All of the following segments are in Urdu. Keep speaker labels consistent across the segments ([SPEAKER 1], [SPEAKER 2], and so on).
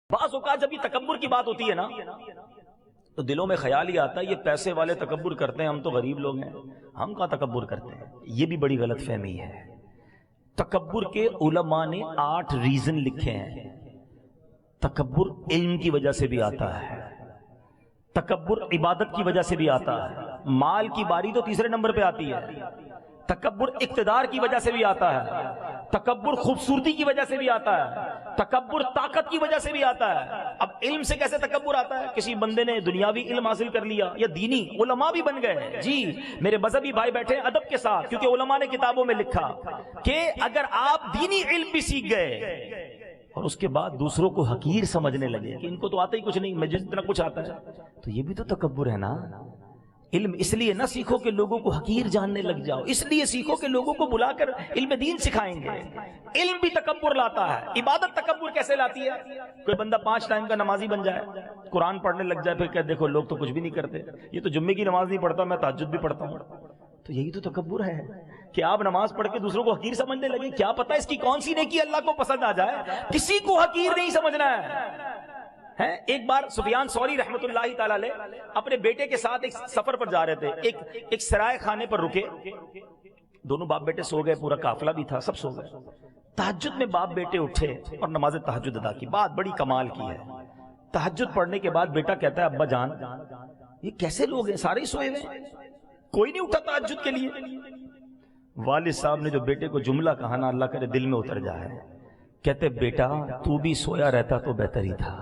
[SPEAKER 1] بعض اوقات جب یہ تکبر کی بات ہوتی ہے نا تو دلوں میں خیال ہی آتا ہے یہ پیسے والے تکبر کرتے ہیں، ہم تو غریب لوگ ہیں، ہم کہاں تکبر کرتے ہیں۔ یہ بھی بڑی غلط فہمی ہے۔ تکبر کے علماء نے 8 ریزن لکھے ہیں۔ تکبر علم کی وجہ سے بھی آتا ہے، تکبر عبادت کی وجہ سے بھی آتا ہے، مال کی باری تو تیسرے نمبر پہ آتی ہے، تکبر اقتدار کی وجہ سے بھی آتا ہے، تکبر خوبصورتی کی وجہ سے بھی آتا ہے، تکبر طاقت کی وجہ سے بھی آتا ہے۔ اب علم سے کیسے تکبر آتا ہے؟ کسی بندے نے دنیاوی علم حاصل کر لیا یا دینی، علماء بھی بن گئے۔ جی میرے مذہبی بھائی بیٹھے ادب کے ساتھ، کیونکہ علماء نے کتابوں میں لکھا کہ اگر آپ دینی علم بھی سیکھ گئے اور اس کے بعد دوسروں کو حقیر سمجھنے لگے کہ ان کو تو آتا ہی کچھ نہیں، مجھے جتنا کچھ آتا ہے، تو یہ بھی تو تکبر ہے نا۔ علم اس لیے نہ سیکھو کہ لوگوں کو حقیر جاننے لگ جاؤ، اس لیے سیکھو کہ لوگوں کو بلا کر علم دین سکھائیں گے۔ علم بھی تکبر لاتا ہے۔ عبادت تکبر کیسے لاتی ہے؟ کوئی بندہ 5 ٹائم کا نمازی بن جائے، قرآن پڑھنے لگ جائے، پھر کہ دیکھو لوگ تو کچھ بھی نہیں کرتے، یہ تو جمعے کی نماز نہیں پڑھتا، میں تہجد بھی پڑھتا ہوں۔ تو یہی تو تکبر ہے کہ آپ نماز پڑھ کے دوسروں کو حقیر سمجھنے لگے۔ کیا پتہ اس کی کون سی نیکی اللہ کو پسند آ جائے، کسی کو حقیر نہیں سمجھنا ہے۔ ایک بار سفیان ثوری رحمۃ اللہ تعالی علیہ اپنے بیٹے کے ساتھ ایک سفر پر جا رہے تھے، ایک سرائے خانے پر رکے، دونوں باپ بیٹے سو گئے، پورا قافلہ بھی تھا، سب سو گئے۔ تہجد میں باپ بیٹے اٹھے اور نماز تہجد ادا کی۔ بات بڑی کمال کی ہے۔ تہجد پڑھنے کے بعد بیٹا کہتا ہے ابا جان یہ کیسے لوگ ہیں، سارے ہی سوئے ہوئے، کوئی نہیں اٹھا تہجد کے لیے۔ والد صاحب نے جو بیٹے کو جملہ کہا نا، اللہ کرے دل میں اتر جائے، کہتے بیٹا تو بھی سویا رہتا تو بہتر ہی تھا۔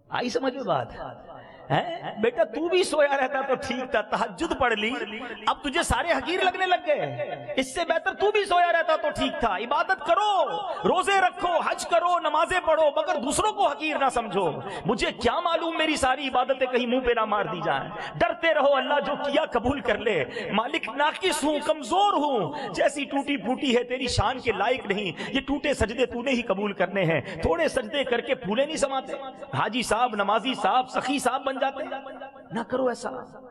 [SPEAKER 1] آئی سمجھ میں بات؟ بیٹا تو بھی سویا رہتا تو ٹھیک تھا، تہجد پڑھ لی، اب تجھے سارے حقیر لگنے لگ گئے، اس سے بہتر تو بھی سویا رہتا تو ٹھیک تھا۔ عبادت کرو، روزے رکھو، حج کرو، نمازیں پڑھو، مگر دوسروں کو حقیر نہ سمجھو۔ مجھے کیا معلوم میری ساری عبادتیں کہیں منہ پہ نہ مار دی جائیں۔ ڈرتے رہو اللہ جو کیا قبول کر لے۔ مالک ناقص ہوں، کمزور ہوں، جیسی ٹوٹی پھوٹی ہے تیری شان کے لائق نہیں، یہ ٹوٹے سجدے تو نے ہی قبول کرنے ہیں۔ تھوڑے سجدے کر کے پھولے نہیں سماتے، حاجی صاحب، نمازی صاحب، سخی صاحب بن جاتے، نہ کرو ایسا۔